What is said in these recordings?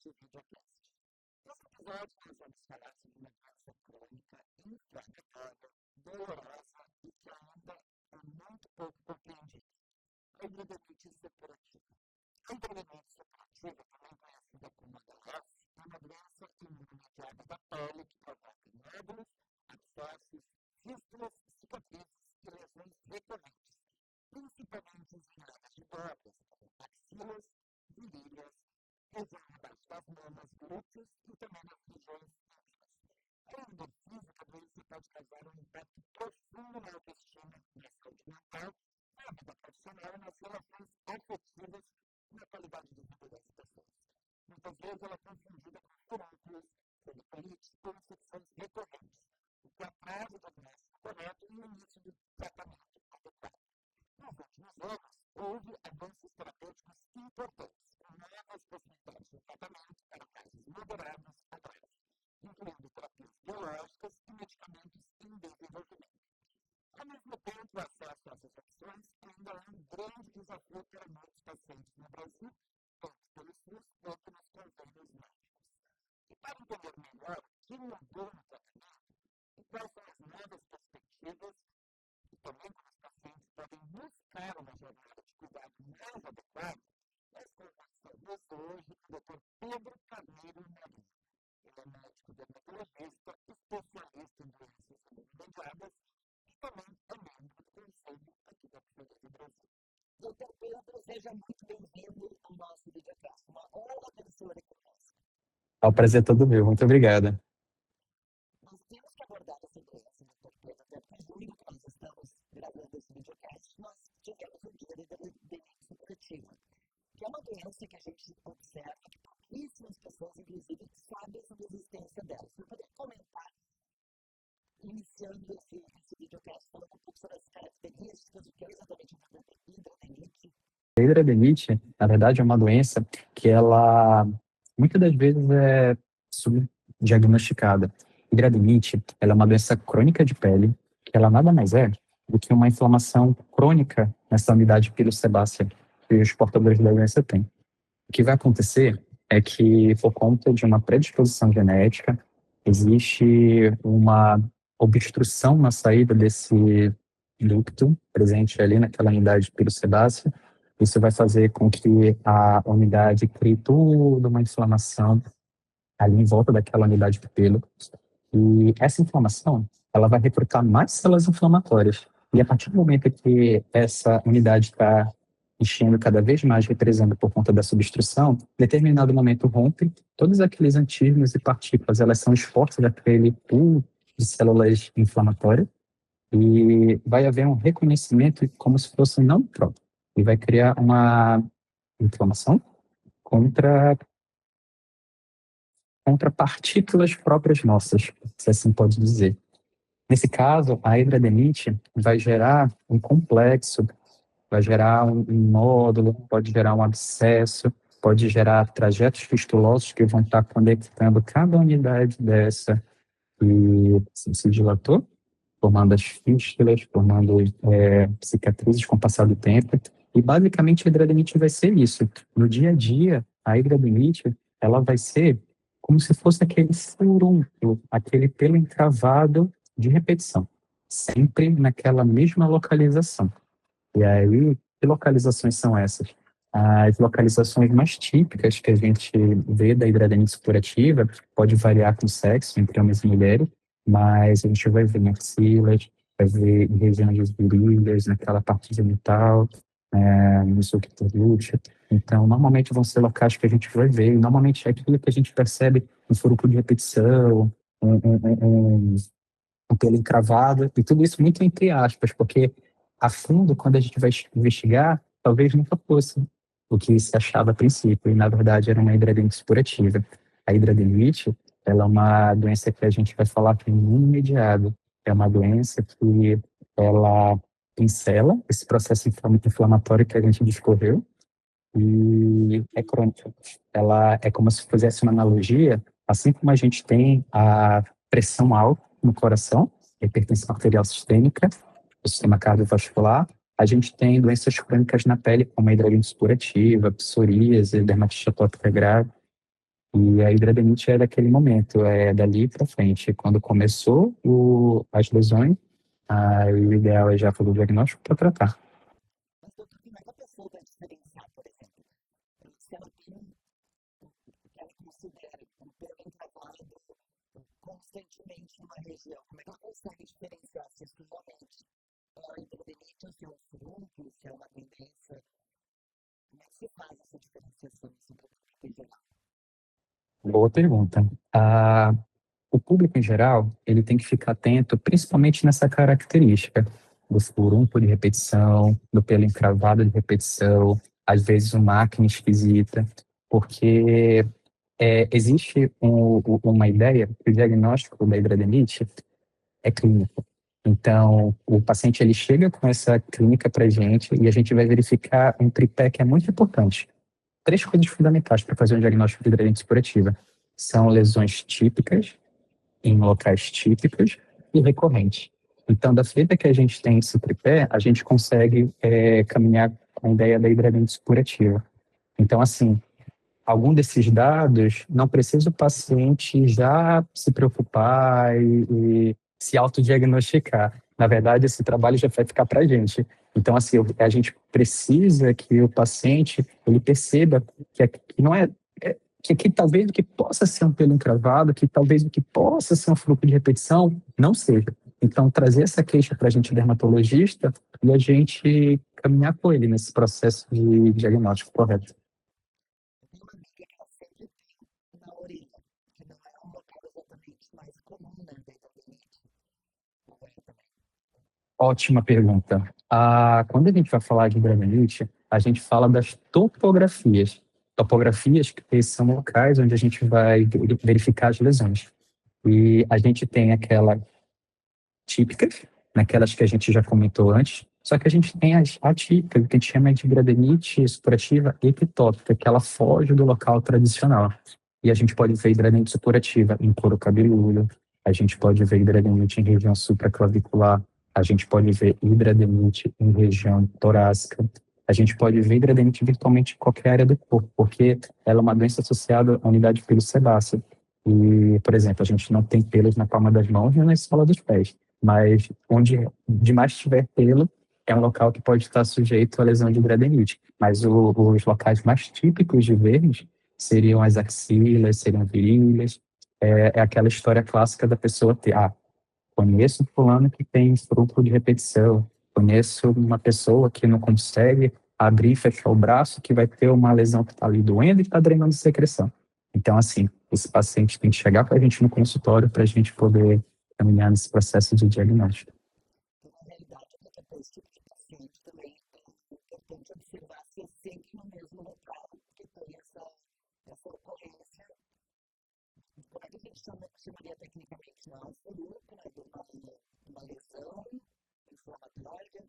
este videocast. Nesse episódio, nós vamos falar sobre uma doença crônica, inflamatória, dolorosa e que ainda é muito pouco compreendida: a hidradenites suppurativa. A hidradenites suppurativa, também conhecida como HLS, é uma doença imunomediada da pele que provoca nódulos, abscessos, fístulas, cicatrizes e lesões recorrentes, principalmente em áreas de dobras, como axilas, virilhas, região abaixo das mamas, glúteos e também nas regiões íntimas. Além do físico, a doença pode causar um impacto profundo na autoestima, na saúde mental, na vida profissional e nas relações afetivas e na qualidade de vida das pessoas. Muitas vezes ela é confundida com furúnculos, foliculites ou infecções recorrentes, o que atrasa o diagnóstico correto e o início do tratamento adequado. Nos últimos anos, houve avanços terapêuticos importantes, com novas possibilidades de tratamento para casos moderados a graves, incluindo terapias biológicas e medicamentos em desenvolvimento. Ao mesmo tempo, o acesso a essas opções ainda é um grande desafio para muitos pacientes no Brasil, tanto pelo SUS quanto nos convênios médicos. E para entender melhor o que mudou no tratamento e quais são as novas perspectivas, e também como os pacientes podem buscar uma jornada de cuidado mais adequada, nós conversamos hoje com o Dr. Pedro Carneiro Marinho. Ele é médico dermatologista, especialista em doenças imunomediadas e também é membro do conselho aqui da Psoriase Brasil. Dr. Pedro, seja muito bem-vindo ao nosso videocast. Uma honra ter o senhor aqui conosco. É um prazer todo meu, muito obrigada. Nós temos que abordar essa doença, Dr. Pedro, até porque julho que nós estamos gravando esse videocast, nós tivemos o dia da hidradenitis suppurativa, que é uma doença que a gente observa que pouquíssimas pessoas, inclusive, sabem sobre a existência dela. Você poderia comentar, iniciando esse videocast, falando um pouco sobre as características, o que é exatamente uma hidradenitis? A hidradenitis, na verdade, é uma doença que ela, muitas das vezes, é subdiagnosticada. Hidradenitis, ela é uma doença crônica de pele, que ela nada mais é do que uma inflamação crônica nessa unidade pilossebácea que os portadores da doença têm. O que vai acontecer é que, por conta de uma predisposição genética, existe uma obstrução na saída desse ducto presente ali naquela unidade pilossebácea. Isso vai fazer com que a unidade crie toda uma inflamação ali em volta daquela unidade de pelo. E essa inflamação, ela vai recrutar mais células inflamatórias. E a partir do momento que essa unidade está enchendo cada vez mais, represando por conta dessa obstrução, em determinado momento rompe, todos aqueles antígenos e partículas, elas são expostas àquele pool de células inflamatórias e vai haver um reconhecimento como se fosse não próprio. E vai criar uma inflamação contra partículas próprias nossas, se assim pode dizer. Nesse caso, a hidradenitis vai gerar um complexo, vai gerar um nódulo, pode gerar um abscesso, pode gerar trajetos fistulosos que vão estar conectando cada unidade dessa e se dilatou, formando as fístulas, formando cicatrizes com o passar do tempo. E basicamente a hidradenitis vai ser isso. No dia a dia, a hidradenitis, ela vai ser como se fosse aquele furúnculo, aquele pelo encravado de repetição, sempre naquela mesma localização. E aí, que localizações são essas? As localizações mais típicas que a gente vê da hidradenitis suppurativa pode variar com o sexo, entre homens e mulheres, mas a gente vai ver em axilas, vai ver em regiões de virilhas, naquela parte genital, no sucto glúteo. Então, normalmente vão ser locais que a gente vai ver, e normalmente é aquilo que a gente percebe um furúnculo de repetição, um pelo encravado, e tudo isso muito entre aspas, porque a fundo, quando a gente vai investigar, talvez nunca fosse o que se achava a princípio, e na verdade era uma hidradenitis suppurativa. A hidradenitis, ela é uma doença que a gente vai falar que é imunomediada, é uma doença que ela pincela esse processo inflamatório que a gente discorreu, e é crônica. Ela é como se fizesse uma analogia, assim como a gente tem a pressão alta no coração, hipertensão arterial sistêmica, o sistema cardiovascular, a gente tem doenças crônicas na pele, como a hidradenitis suppurativa, psoríase, dermatite atópica grave. E a hidrademite é daquele momento, é dali para frente. Quando começou as lesões, aí o ideal é já fazer o diagnóstico para tratar. Mas, doutor, como é que a pessoa vai diferenciar, por exemplo, se ela tem que ela considera um pelo travado constantemente numa região, como é que ela consegue diferenciar se isso realmente é uma hidrademite ou se é um furúnculo, se é uma tendência? Como é que se faz essa diferenciação sobre o regional? Boa pergunta. O público em geral, ele tem que ficar atento, principalmente nessa característica do furúnculo de repetição, do pelo encravado de repetição, às vezes uma acne esquisita, porque existe uma ideia que o diagnóstico da hidrademite é clínico. Então, o paciente ele chega com essa clínica para a gente e a gente vai verificar um tripé que é muito importante. Três coisas fundamentais para fazer um diagnóstico de hidrademite supurativa. São lesões típicas, em locais típicos e recorrentes. Então, da feita que a gente tem esse tripé, a gente consegue caminhar com a ideia da hidrademite supurativa. Então, assim, algum desses dados, não precisa o paciente já se preocupar e se autodiagnosticar. Na verdade, esse trabalho já vai ficar para a gente. Então, assim, a gente precisa que o paciente ele perceba que não que talvez o que possa ser um pelo encravado, que talvez o que possa ser um fluxo de repetição, não seja. Então, trazer essa queixa para a gente dermatologista e a gente caminhar com ele nesse processo de diagnóstico correto. Tem uma amiga que ela sempre tem na orelha, que não é um local exatamente mais comum, né, da hidrademite. Não é também. Ótima pergunta. Quando a gente vai falar de hidrademite, a gente fala das topografias. Topografias que são locais onde a gente vai verificar as lesões. E a gente tem aquela típicas, naquelas que a gente já comentou antes, só que a gente tem as atípicas, que a gente chama de hidrademite supurativa ectópica, que ela foge do local tradicional. E a gente pode ver hidrademite supurativa em couro cabeludo, a gente pode ver hidrademite em região supraclavicular, a gente pode ver hidrademite em região torácica, a gente pode ver hidrademite virtualmente em qualquer área do corpo, porque ela é uma doença associada à unidade de pelo sebácea. E, por exemplo, a gente não tem pelos na palma das mãos nem na sola dos pés, mas onde demais tiver pelo, é um local que pode estar sujeito à lesão de hidrademite. Mas os locais mais típicos de vermes seriam as axilas, seriam virilhas. É aquela história clássica da pessoa ter, conheço um fulano que tem furúnculo de repetição, conheço uma pessoa que não consegue abrir e fechar o braço, que vai ter uma lesão que está ali doendo e está drenando secreção. Então, assim, esse paciente tem que chegar com a gente no consultório para a gente poder caminhar nesse processo de diagnóstico. Então, na realidade, para ter esse tipo de paciente também é importante observar se é sempre no mesmo local que tem essa ocorrência. Como é que a gente chamaria tecnicamente? Não é um furúnculo, mas uma lesão inflamatória.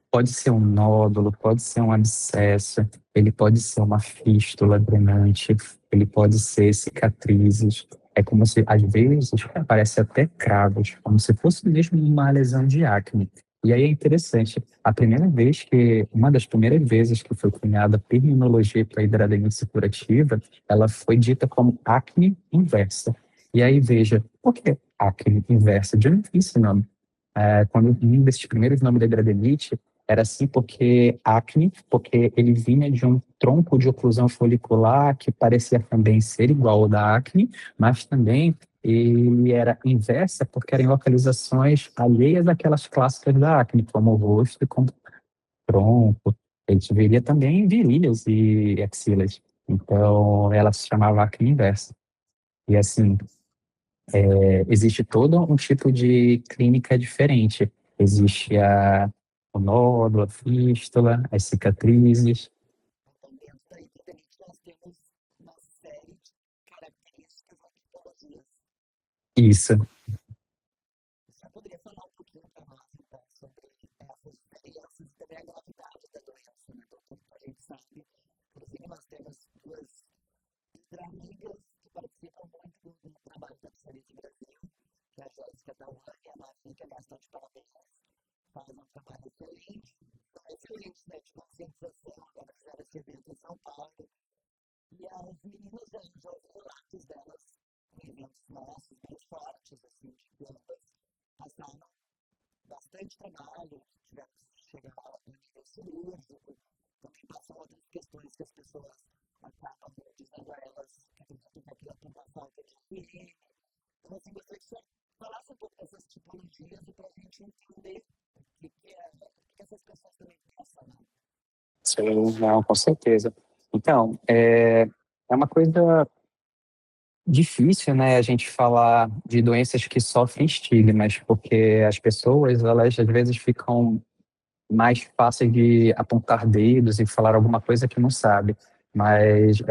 Pode ser um nódulo, pode ser um abscesso, ele pode ser uma fístula drenante, ele pode ser cicatrizes. É como se, às vezes, parece até cravos, como se fosse mesmo uma lesão de acne. E aí é interessante, uma das primeiras vezes que foi cunhada a terminologia para a hidrademite supurativa, ela foi dita como acne inversa. E aí veja, por que acne inversa? De onde vem esse nome? Quando um desses primeiros nomes da hidrademite era assim porque acne, porque ele vinha de um tronco de oclusão folicular que parecia também ser igual ao da acne, mas também ele era inversa porque eram localizações alheias àquelas clássicas da acne, como o rosto e como o tronco. A gente veria também virilhas e axilas. Então, ela se chamava acne inversa. E assim, existe todo um tipo de clínica diferente. Existe o nódulo, a fístula, as cicatrizes. Então, dentro da hidrademite, nós temos uma série de características ou tipologias. Isso, Você poderia falar um pouquinho para nós, então, sobre essas diferenças e também a gravidade da doença, né? Então, a gente sabe, inclusive, nós temos duas amigas que participam muito do trabalho da Psoríase Brasil, que é a Jéssica Dauane e a Marcinha, que é bastante parabéns, fazem um trabalho excelente. São excelentes, né, de conscientização, agora fizeram esse evento em São Paulo. E as meninas já ouvi relatos delas em eventos nossos, bem fortes, assim, de plantas, passaram bastante trabalho, tivemos que chegar ao nível cirúrgico, também passam outras questões que as pessoas acabam dizendo a elas que acreditam que aquilo é por falta de higiene. Então, assim, gostaria que você falasse um pouco dessas tipologias e para a gente entender o que essas pessoas também passam, né? Sim, não, com certeza. Então, é uma coisa difícil, né, a gente falar de doenças que sofrem estigmas, porque as pessoas, elas às vezes ficam mais fáceis de apontar dedos e falar alguma coisa que não sabe. Mas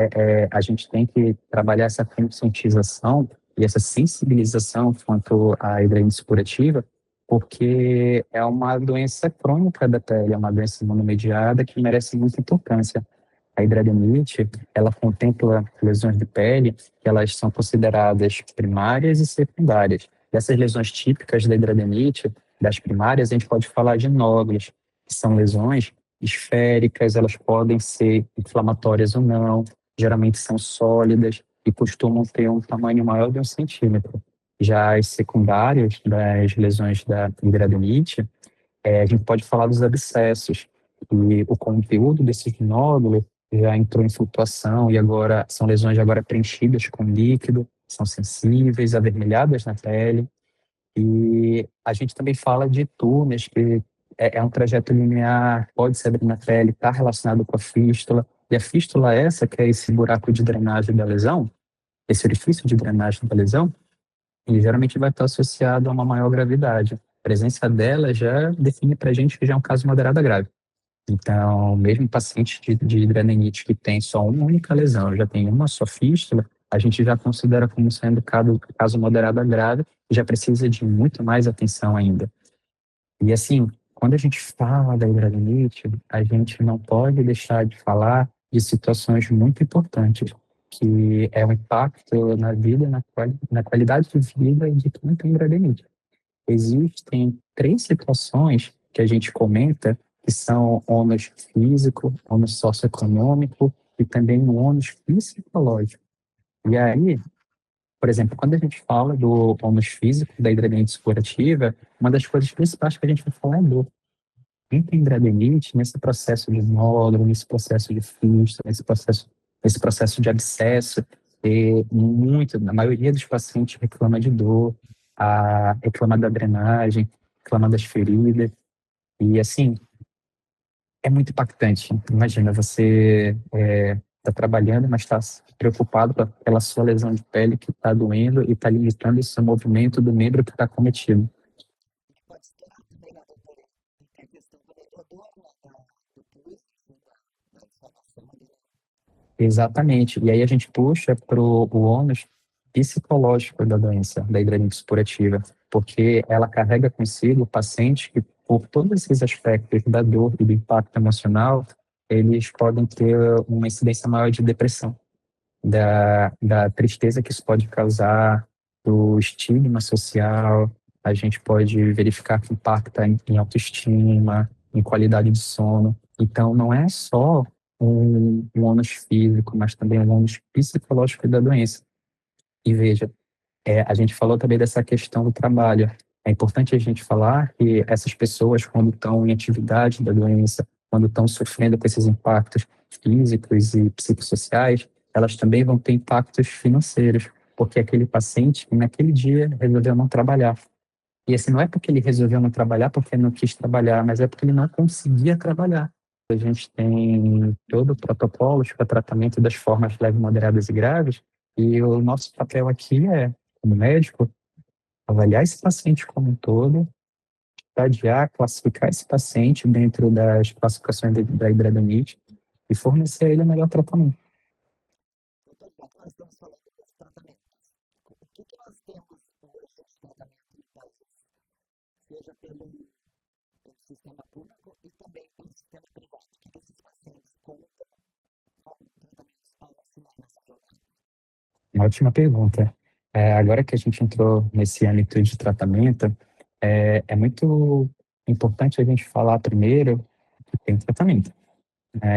a gente tem que trabalhar essa conscientização e essa sensibilização quanto à hidradinite supurativa, porque é uma doença crônica da pele, é uma doença imunomediada que merece muita importância. A hidradinite, ela contempla lesões de pele que elas são consideradas primárias e secundárias. Dessas lesões típicas da hidradinite, das primárias, a gente pode falar de nódulos, que são lesões esféricas, elas podem ser inflamatórias ou não, geralmente são sólidas e costumam ter um tamanho maior de 1 centímetro. Já as secundárias das lesões da hidradinite, a gente pode falar dos abscessos, e o conteúdo desses nódulos já entrou em flutuação e agora são lesões agora preenchidas com líquido, são sensíveis, avermelhadas na pele. E a gente também fala de túneis, que é um trajeto linear, pode se abrir na pele, está relacionado com a fístula. E a fístula é essa, que é esse buraco de drenagem da lesão, esse orifício de drenagem da lesão, ele geralmente vai estar associado a uma maior gravidade. A presença dela já define para a gente que já é um caso moderado a grave. Então, mesmo paciente de hidradinite que tem só uma única lesão, já tem uma só fístula, a gente já considera como sendo caso moderado a grave e já precisa de muito mais atenção ainda. E assim, quando a gente fala da hidradinite, a gente não pode deixar de falar de situações muito importantes, que é o impacto na vida, na qualidade de vida de quem tem hidradinite. Existem 3 situações que a gente comenta que são ônus físico, ônus socioeconômico e também o ônus psicológico. E aí, por exemplo, quando a gente fala do ônus físico da hidradinite supurativa, uma das coisas principais que a gente vai falar é dor. Quem tem hidradinite, nesse processo de nódulo, nesse processo de fístula, nesse processo de abscesso, a maioria dos pacientes reclama de dor, reclama da drenagem, reclama das feridas. E, assim, é muito impactante. Imagina, você está trabalhando, mas está preocupado pela sua lesão de pele que está doendo e está limitando o seu movimento do membro que está cometido. Pode estar também na doutora, tem a questão do dor, do pulso, da inflamação ali. Exatamente. E aí a gente puxa para o ônus psicológico da doença, da hidradinite supurativa, porque ela carrega consigo o paciente que, por todos esses aspectos da dor e do impacto emocional, eles podem ter uma incidência maior de depressão, da tristeza que isso pode causar, do estigma social, a gente pode verificar que impacta em autoestima, em qualidade de sono. Então, não é só um ônus físico, mas também um ônus psicológico da doença. E veja, a gente falou também dessa questão do trabalho. É importante a gente falar que essas pessoas, quando estão em atividade da doença, quando estão sofrendo com esses impactos físicos e psicossociais, elas também vão ter impactos financeiros, porque aquele paciente, naquele dia, resolveu não trabalhar. E assim, não é porque ele resolveu não trabalhar porque não quis trabalhar, mas é porque ele não conseguia trabalhar. A gente tem todo o protocolo para tratamento das formas leves, moderadas e graves, e o nosso papel aqui é, como médico, avaliar esse paciente como um todo, estadiar, classificar esse paciente dentro das classificações da hidradinite e fornecer a ele o melhor tratamento. Então, nós estamos falando dos tratamentos. O que nós temos hoje de tratamento de casos, seja pelo sistema público e também pelo sistema privado? O que esses pacientes contam com tratamentos para auxiliar nessa jornada? Uma ótima pergunta. Agora que a gente entrou nesse âmbito de tratamento, é muito importante a gente falar primeiro que tem tratamento.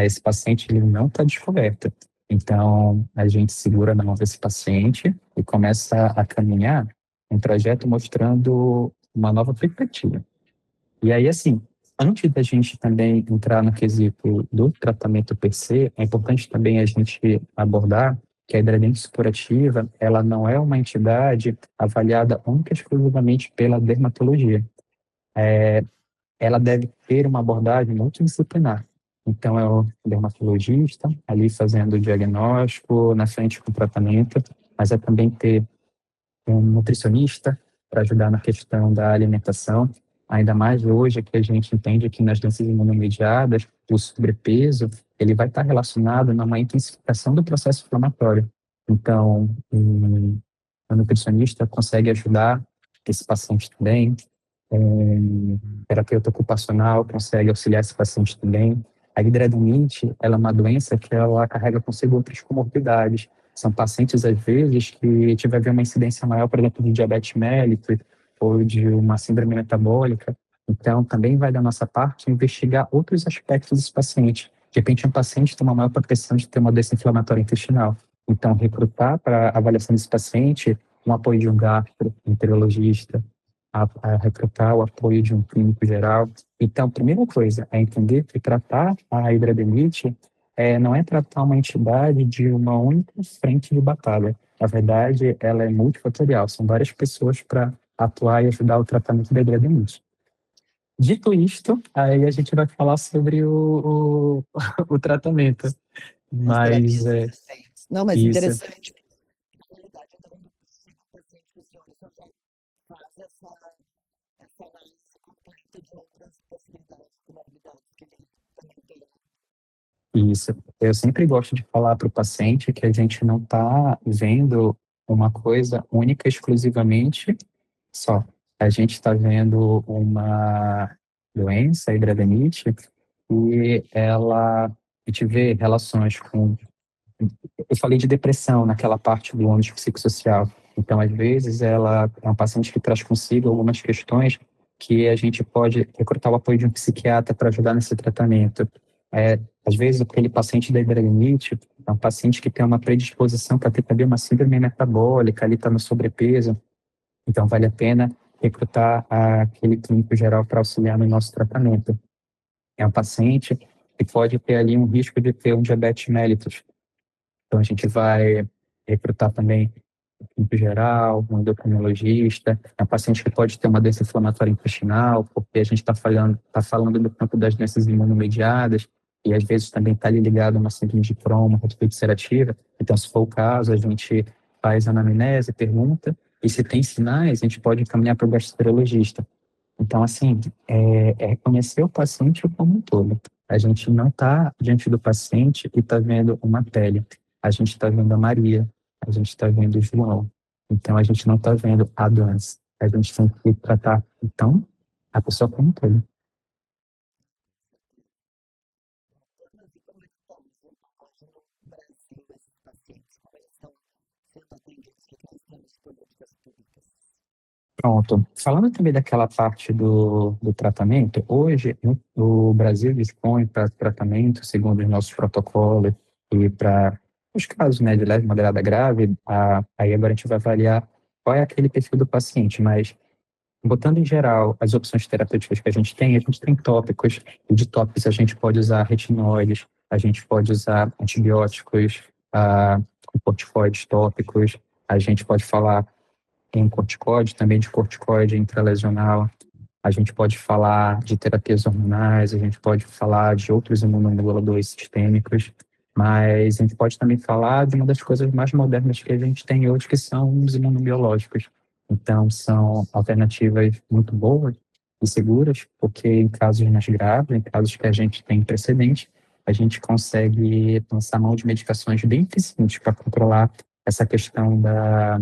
Esse paciente ele não está descoberto. Então, a gente segura na mão desse paciente e começa a caminhar um trajeto mostrando uma nova perspectiva. E aí, assim, antes da gente também entrar no quesito do tratamento per se, é importante também a gente abordar que a hidradente supurativa, ela não é uma entidade avaliada única e exclusivamente pela dermatologia. Ela deve ter uma abordagem multidisciplinar. Então, é o dermatologista ali fazendo o diagnóstico, na frente com o tratamento, mas é também ter um nutricionista para ajudar na questão da alimentação, ainda mais hoje que a gente entende que nas doenças imunomediadas, o sobrepeso, ele vai estar relacionado numa intensificação do processo inflamatório. Então, o nutricionista consegue ajudar esse paciente também, terapeuta ocupacional consegue auxiliar esse paciente também. A hidradinite, ela é uma doença que ela carrega consigo outras comorbidades. São pacientes, às vezes, que tiveram uma incidência maior, por exemplo, de diabetes mellitus ou de uma síndrome metabólica. Então, também vai da nossa parte investigar outros aspectos desse paciente. De repente, um paciente tem uma maior propensão de ter uma doença inflamatória intestinal. Então, recrutar para a avaliação desse paciente um apoio de um gastroenterologista, a recrutar o apoio de um clínico geral. Então, a primeira coisa é entender que tratar a hidrademite não é tratar uma entidade de uma única frente de batalha. Na verdade, ela é multifatorial, são várias pessoas para atuar e ajudar o tratamento da hidrademite. Dito isto, aí a gente vai falar sobre o tratamento. As terapias Mas existentes. Não, mas isso, interessante. Na realidade, então, o paciente que o senhor faz essa análise completa de outras possibilidades, comorbidades que ele também tem. isso. Eu sempre gosto de falar para o paciente que a gente não está vendo uma coisa única, exclusivamente só. A gente está vendo uma doença, a hidrademite, e a gente vê relações com. Eu falei de depressão naquela parte do ônus psicossocial. Então, às vezes, ela é um paciente que traz consigo algumas questões que a gente pode recrutar o apoio de um psiquiatra para ajudar nesse tratamento. Às vezes, aquele paciente da hidrademite é um paciente que tem uma predisposição para ter também uma síndrome metabólica, ali está no sobrepeso. Então, vale a pena recrutar aquele clínico geral para auxiliar no nosso tratamento. É um paciente que pode ter ali um risco de ter um diabetes mellitus. Então, a gente vai recrutar também um clínico geral, um endocrinologista, é um paciente que pode ter uma doença inflamatória intestinal, porque a gente está falando do campo das doenças imunomediadas, e às vezes também está ali ligado a uma síndrome de Crohn, uma hepatite ulcerativa. Então, se for o caso, a gente faz a anamnese, pergunta, e se tem sinais, a gente pode encaminhar para o gastroenterologista. Então, assim, é reconhecer o paciente como um todo. A gente não está diante do paciente e está vendo uma pele. A gente está vendo a Maria, a gente está vendo o João. Então, a gente não está vendo a doença. A gente tem que tratar, então, a pessoa como um todo. E como estamos hoje no Brasil, esses pacientes, como eles estão sendo atendidos, o que nós temos de políticas públicas? Pronto. Falando também daquela parte do tratamento, hoje o Brasil dispõe para tratamento, segundo os nossos protocolos, e para os casos, né, de leve, moderada, grave, aí agora a gente vai avaliar qual é aquele perfil do paciente, mas botando em geral as opções terapêuticas que a gente tem tópicos, e de tópicos a gente pode usar retinóides, a gente pode usar antibióticos, corticoides tópicos, a gente pode falar em corticoide, também de corticoide intralesional. A gente pode falar de terapias hormonais, a gente pode falar de outros imunomoduladores sistêmicos, mas a gente pode também falar de uma das coisas mais modernas que a gente tem hoje, que são os imunobiológicos. Então, são alternativas muito boas e seguras, porque em casos mais graves, em casos que a gente tem precedente, a gente consegue lançar mão de medicações bem eficientes para controlar essa questão da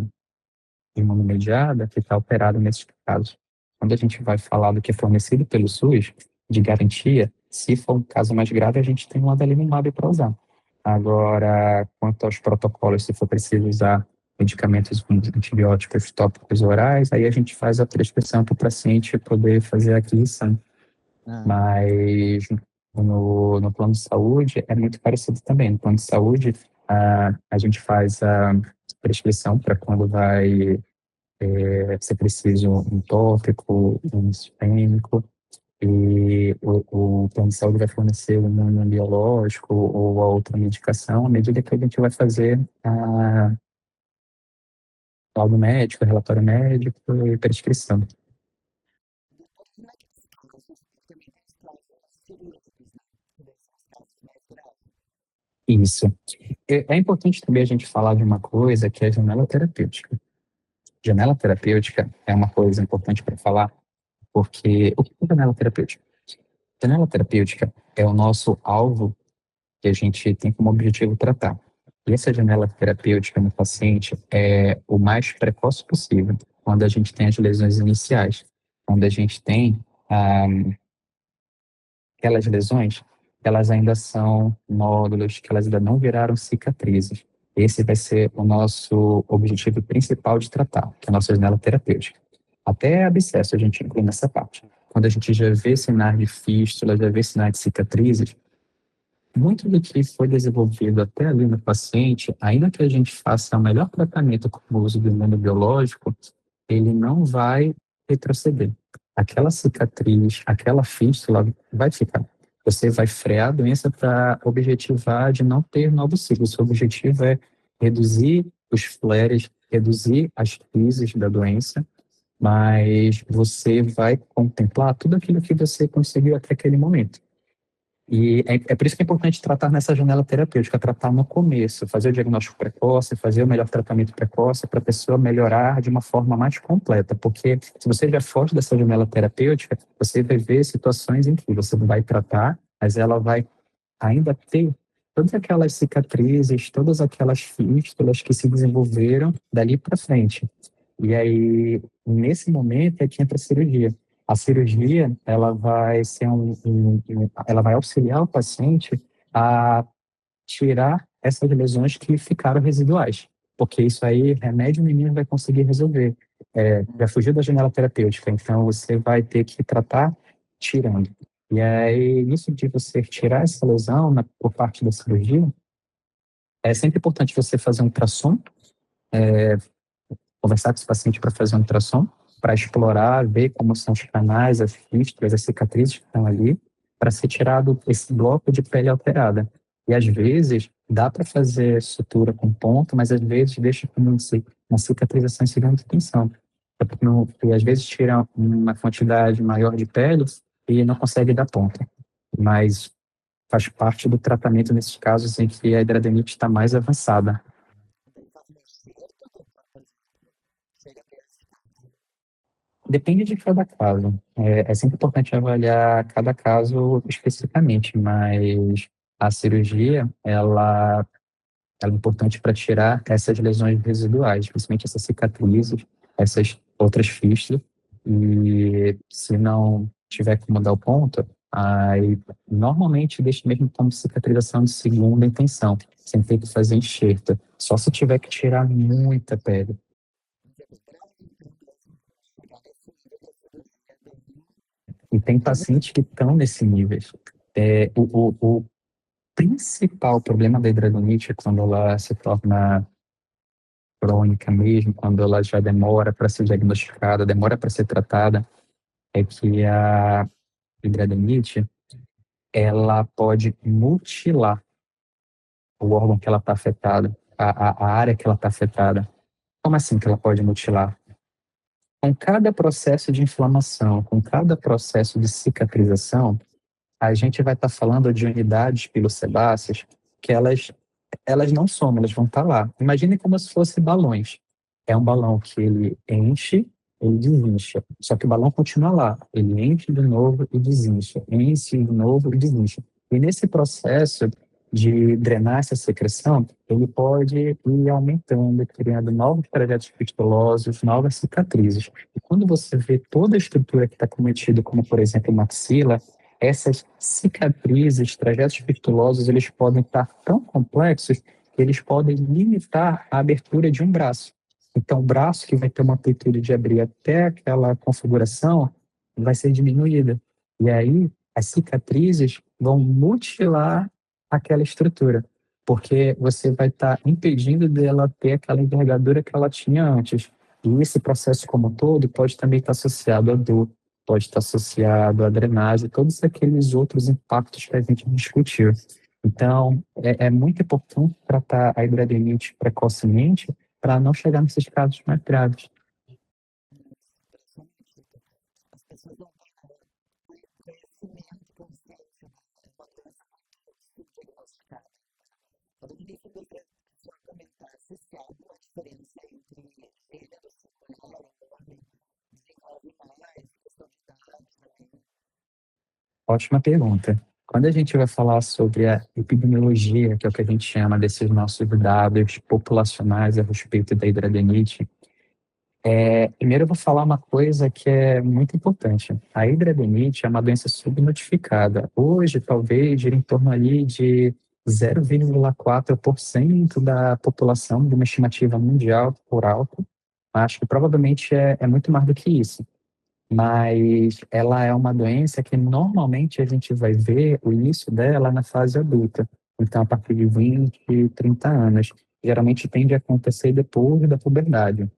imunomediada que está alterado nesses casos. Quando a gente vai falar do que é fornecido pelo SUS, de garantia, se for um caso mais grave, a gente tem um adalimumab para usar. Agora, quanto aos protocolos, se for preciso usar medicamentos com antibióticos tópicos orais, aí a gente faz a prescrição para o paciente poder fazer a aquisição. Mas no plano de saúde é muito parecido também. No plano de saúde, A gente faz a prescrição para quando vai ser preciso um tópico, um sistêmico, e o plano de saúde vai fornecer um imunobiológico ou a outra medicação à medida que a gente vai fazer laudo médico, relatório médico e prescrição. E naqueles casos, também tem os casos cirúrgicos, né? Que daí são os casos mais graves. Isso. É importante também a gente falar de uma coisa que é a janela terapêutica. Janela terapêutica é uma coisa importante para falar, porque o que é janela terapêutica? Janela terapêutica é o nosso alvo que a gente tem como objetivo tratar. E essa janela terapêutica no paciente é o mais precoce possível, quando a gente tem as lesões iniciais, quando a gente tem aquelas lesões, elas ainda são nódulos, que elas ainda não viraram cicatrizes. Esse vai ser o nosso objetivo principal de tratar, que é a nossa janela terapêutica. Até abscesso a gente inclui nessa parte. Quando a gente já vê sinais de fístula, já vê sinais de cicatrizes, muito do que foi desenvolvido até ali no paciente, ainda que a gente faça o melhor tratamento com o uso do imunobiológico, ele não vai retroceder. Aquela cicatriz, aquela fístula vai ficar. Você vai frear a doença para objetivar de não ter novos ciclos. O objetivo é reduzir os flares, reduzir as crises da doença, mas você vai contemplar tudo aquilo que você conseguiu até aquele momento. E é por isso que é importante tratar nessa janela terapêutica, tratar no começo, fazer o diagnóstico precoce, fazer o melhor tratamento precoce para a pessoa melhorar de uma forma mais completa, porque se você já foge dessa janela terapêutica, você vai ver situações em que você vai tratar, mas ela vai ainda ter todas aquelas cicatrizes, todas aquelas fístulas que se desenvolveram dali para frente. E aí, nesse momento, é que entra a cirurgia. A cirurgia, ela vai ser ela vai auxiliar o paciente a tirar essas lesões que ficaram residuais, porque isso aí, remédio nenhum vai conseguir resolver. Já fugiu da janela terapêutica, então você vai ter que tratar tirando. E aí, nisso de você tirar essa lesão por parte da cirurgia, é sempre importante você fazer um ultrassom, conversar com esse paciente para fazer um ultrassom, para explorar, ver como são os canais, as fístulas, as cicatrizes que estão ali, para ser tirado esse bloco de pele alterada. E às vezes dá para fazer sutura com ponto, mas às vezes deixa como uma cicatrização em segunda intenção. Porque às vezes tira uma quantidade maior de pele e não consegue dar ponta. Mas faz parte do tratamento nesses casos em que a hidrademite está mais avançada. Daí faz meio certo, ou pode fazer chega perto. Depende de cada caso. É sempre importante avaliar cada caso especificamente, mas a cirurgia, ela é importante para tirar essas lesões residuais, principalmente essas cicatrizes, essas outras fístulas, e se não tiver como dar o ponto, aí normalmente deixa mesmo como cicatrização de segunda intenção, sem ter que fazer enxerto, só se tiver que tirar muita pele. E tem pacientes que estão nesse nível. O principal problema da hidradonite é quando ela se torna crônica mesmo, quando ela já demora para ser diagnosticada, demora para ser tratada, é que a hidradonite, ela pode mutilar o órgão que ela está afetada, a área que ela está afetada. Como assim que ela pode mutilar? Com cada processo de inflamação, com cada processo de cicatrização, a gente vai estar falando de unidades pilosebáceas que elas não somam, elas vão estar lá. Imagine como se fossem balões. É um balão que ele enche, ele desincha. Só que o balão continua lá. Ele enche de novo e desincha. Enche de novo e desincha. E nesse processo de drenar essa secreção, ele pode ir aumentando, criando novos trajetos fistulosos, novas cicatrizes. E quando você vê toda a estrutura que está cometida, como por exemplo maxila, essas cicatrizes, trajetos fistulosos, eles podem estar tão complexos que eles podem limitar a abertura de um braço. Então, o braço que vai ter uma amplitude de abrir até aquela configuração vai ser diminuída. E aí, as cicatrizes vão mutilar aquela estrutura. porque você vai estar impedindo dela ter aquela envergadura que ela tinha antes. E esse processo como um todo pode também estar associado à dor, pode estar associado à drenagem, todos aqueles outros impactos que a gente discutiu. Então, é muito importante tratar a hidrademite precocemente para não chegar nesses casos mais graves. As pessoas não têm conhecimento, consciência, é uma doença muito subdiagnosticada. Quando eu disse que você comentar se sabe a diferença entre gênero, mulher, homem, desenvolve mais, questão de idade também. Ótima pergunta. Quando a gente vai falar sobre a epidemiologia, que é o que a gente chama desses nossos dados populacionais a respeito da hidrademite, primeiro eu vou falar uma coisa que é muito importante. A hidrademite é uma doença subnotificada. Hoje, talvez, gira em torno ali de 0,4% da população, de uma estimativa mundial por alto. Acho que provavelmente é muito mais do que isso. Mas ela é uma doença que normalmente a gente vai ver o início dela na fase adulta. Então, a partir de 20, 30 anos. Geralmente tende a acontecer depois da puberdade.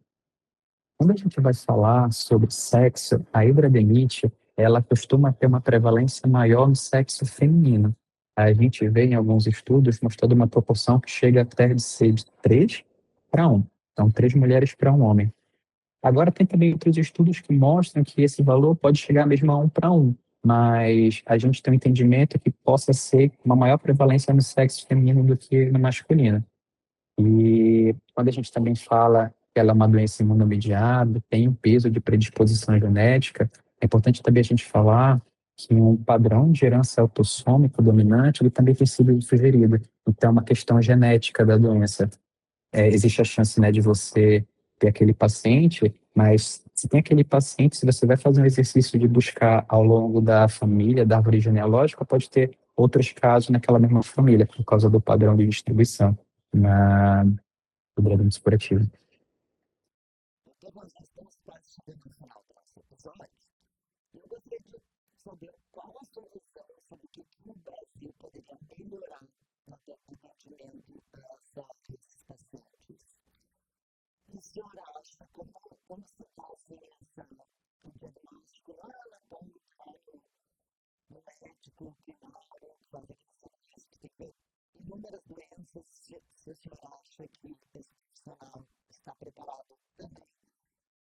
Quando a gente vai falar sobre sexo, a hidrademite, ela costuma ter uma prevalência maior no sexo feminino. A gente vê em alguns estudos mostrando uma proporção que chega até de ser de 3 para 1. Então, 3 mulheres para um homem. Agora, tem também outros estudos que mostram que esse valor pode chegar mesmo a 1 para 1, mas a gente tem um entendimento que possa ser uma maior prevalência no sexo feminino do que no masculino. E quando a gente também fala que ela é uma doença imunomediada, tem um peso de predisposição genética, é importante também a gente falar que um padrão de herança autossômico dominante ele também tem sido sugerido. Então, é uma questão genética da doença. Existe a chance, né, de você ter aquele paciente, mas se tem aquele paciente, se você vai fazer um exercício de buscar ao longo da família, da árvore genealógica, pode ter outros casos naquela mesma família, por causa do padrão de distribuição do dragão esportivo. Então, nós estamos quase chegando no final do nosso episódio. Eu gostaria de saber qual a solução sobre o que o Brasil poderia melhorar no atendimento desses pacientes. E o senhor acha como se faz o diagnóstico lá na ponta no médico primário, fazer aquele diagnóstico, tem que ver inúmeras doenças, se o senhor acha que esse profissional está preparado também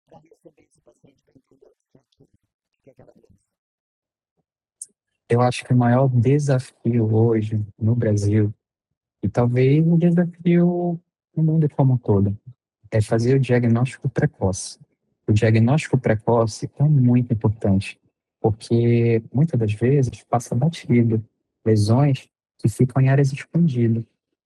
para receber esse paciente para entender o que é aquela doença. Eu acho que o maior desafio hoje no Brasil, e talvez um desafio no mundo como um todo, é fazer o diagnóstico precoce. O diagnóstico precoce é muito importante, porque muitas das vezes passa batido lesões que ficam em áreas escondidas.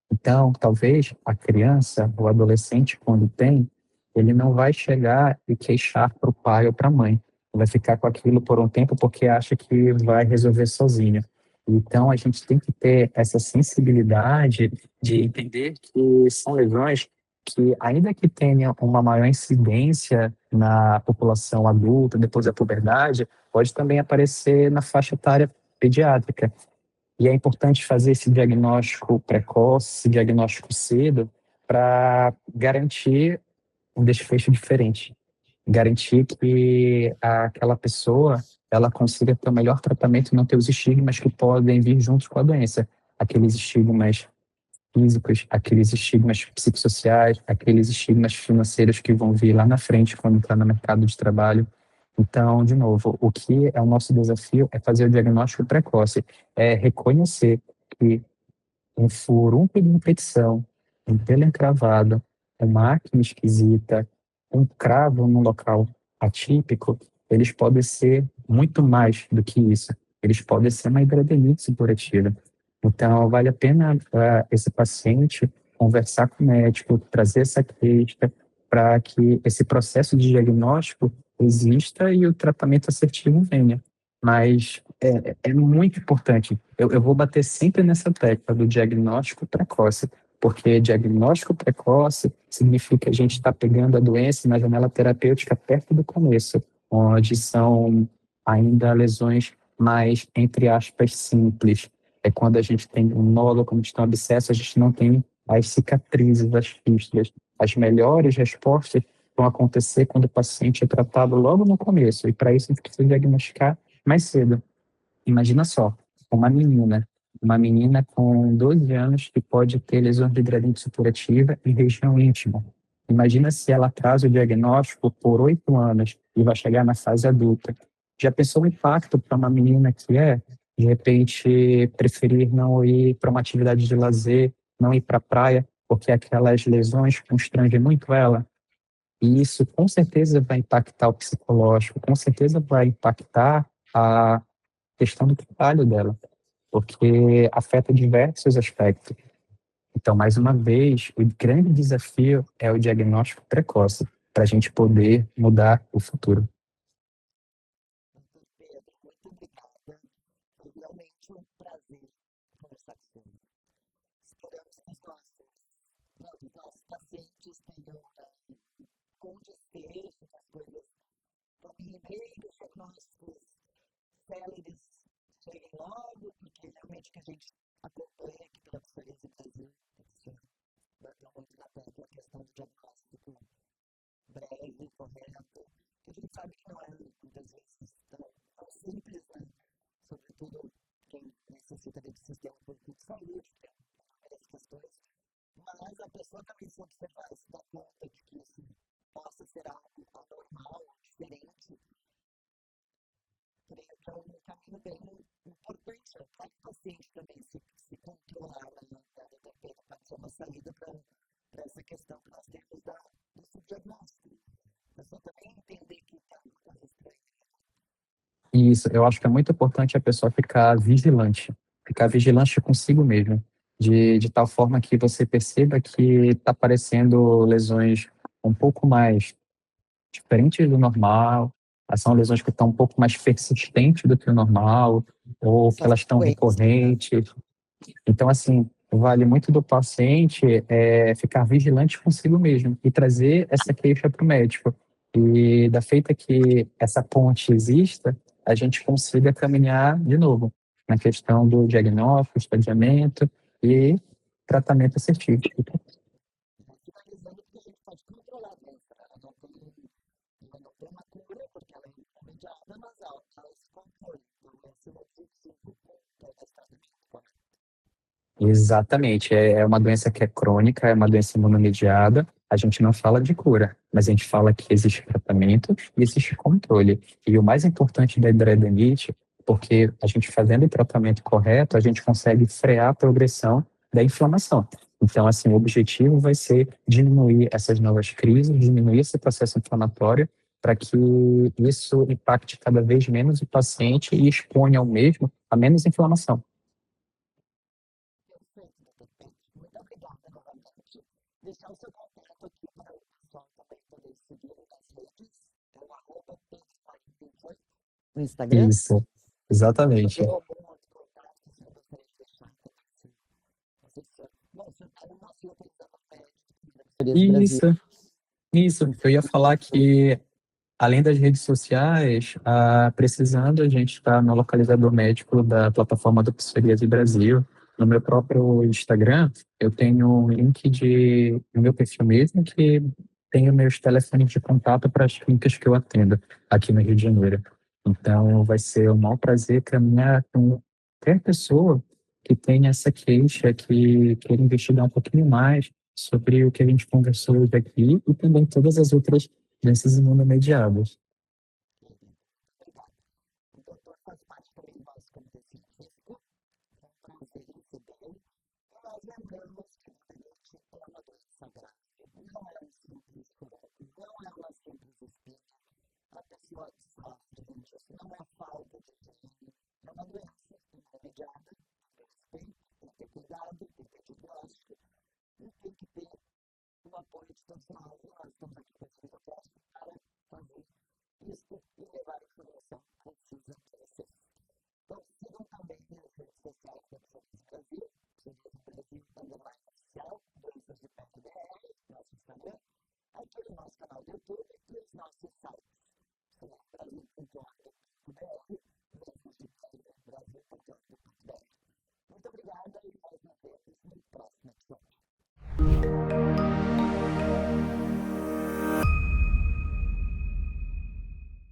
Então, talvez a criança ou adolescente, quando tem, ele não vai chegar e queixar para o pai ou para a mãe. Vai ficar com aquilo por um tempo porque acha que vai resolver sozinho. Então, a gente tem que ter essa sensibilidade de entender que são lesões que, ainda que tenham uma maior incidência na população adulta, depois da puberdade, pode também aparecer na faixa etária pediátrica. E é importante fazer esse diagnóstico precoce, esse diagnóstico cedo, para garantir um desfecho diferente. Garantir que aquela pessoa ela consiga ter o melhor tratamento e não ter os estigmas que podem vir juntos com a doença. Aqueles estigmas físicos, aqueles estigmas psicossociais, aqueles estigmas financeiros que vão vir lá na frente quando entrar no mercado de trabalho. Então, de novo, o que é o nosso desafio é fazer o diagnóstico precoce, é reconhecer que um furúnculo de infecção, um pelo encravado, uma acne esquisita, um cravo num local atípico, eles podem ser muito mais do que isso. Eles podem ser uma hidrademite supurativa. Então, vale a pena esse paciente conversar com o médico, trazer essa queixa para que esse processo de diagnóstico exista e o tratamento assertivo venha. Mas é muito importante. Eu vou bater sempre nessa tecla do diagnóstico precoce, porque diagnóstico precoce significa que a gente está pegando a doença na janela terapêutica perto do começo, onde são ainda lesões mais, entre aspas, simples. é quando a gente tem um nódulo, quando a gente tem um abscesso, a gente não tem as cicatrizes, as fístulas. As melhores respostas vão acontecer quando o paciente é tratado logo no começo, e para isso a gente precisa diagnosticar mais cedo. Imagina só, uma menina com 12 anos que pode ter lesões de gradient supurativa em região íntima. Imagina se ela traz o diagnóstico por 8 anos e vai chegar na fase adulta. Já pensou o impacto para uma menina que de repente, preferir não ir para uma atividade de lazer, não ir para a praia, porque aquelas lesões constrangem muito ela? E isso com certeza vai impactar o psicológico, com certeza vai impactar a questão do trabalho dela, porque afeta diversos aspectos. Então, mais uma vez, o grande desafio é o diagnóstico precoce, para a gente poder mudar o futuro. Doutor Pedro, muito obrigada. Foi realmente um prazer conversar com você. Esperamos que os nossos pacientes tenham com desfecho das coisas caminhei dos diagnósticos céleres cheguem logo, porque realmente que a gente acompanha aqui pela Psoríase Brasil, bateu muito na tecla a questão do diagnóstico breve, correto, que a gente sabe que não é muitas vezes tão simples, né? Sobretudo quem necessita desse sistema público de saúde, tem várias questões, mas a pessoa também se observar, se dá conta de que isso possa ser algo anormal, diferente, creio que é um caminho bem importante para o paciente também se controlar, né? De repente pode ser uma saída para essa questão que nós temos do subdiagnóstico. A pessoa também entender que está uma coisa estranha. E isso, eu acho que é muito importante a pessoa ficar vigilante consigo mesmo, de tal forma que você perceba que está aparecendo lesões um pouco mais diferentes do normal, são lesões que estão um pouco mais persistentes do que o normal, ou que Essa elas estão frequência, né? recorrentes. Então, assim, vale muito do paciente ficar vigilante consigo mesmo e trazer essa queixa para o médico. E da feita que essa ponte exista, a gente consiga caminhar de novo na questão do diagnóstico, estadiamento e tratamento assertivo. Finalizando, porque a gente pode controlar a doença. Ela não tem uma cura, porque ela é imediata, mas ela se controla. Então, esse é o objetivo desse tratamento. Exatamente, é uma doença que é crônica, é uma doença imunomediada. A gente não fala de cura, mas a gente fala que existe tratamento e existe controle. E o mais importante da hidradeniite, porque a gente fazendo o tratamento correto, a gente consegue frear a progressão da inflamação. Então, assim, o objetivo vai ser diminuir essas novas crises, diminuir esse processo inflamatório, para que isso impacte cada vez menos o paciente e exponha ao mesmo a menos inflamação. Perfeito, doutor Pedro. Muito obrigada novamente. Deixar o seu contato aqui para o pessoal também poder seguir nas redes. É o arroba Pedro48 no Instagram. Isso, exatamente. Tem algum outro contato que você gostaria de deixar também? Bom, você está no nosso localizador médico da Psoríase Brasil. Isso, isso. Eu ia falar que, além das redes sociais, precisando, a gente está no localizador médico da plataforma do Psoríase Brasil. No meu próprio Instagram, eu tenho um link no meu perfil mesmo, que tem os meus telefones de contato para as clínicas que eu atendo aqui no Rio de Janeiro. Então, vai ser um maior prazer caminhar com qualquer pessoa que tenha essa queixa, que queira investigar um pouquinho mais sobre o que a gente conversou hoje aqui e também todas as outras doenças imunomediadas. Obrigado. O doutor faz parte também do nosso comitê científico. É um prazer recebê-lo. E nós lembramos que a gente é uma doença grave. Não é um simples curative, não é uma simples espinha. A pessoa sofre disso, não é falta de treino. É uma doença imunomediada. Tem que ter cuidado, tem que ter diagnóstico e tem que ter o apoio de profissionais. E nós estamos aqui com esse podcast para fazer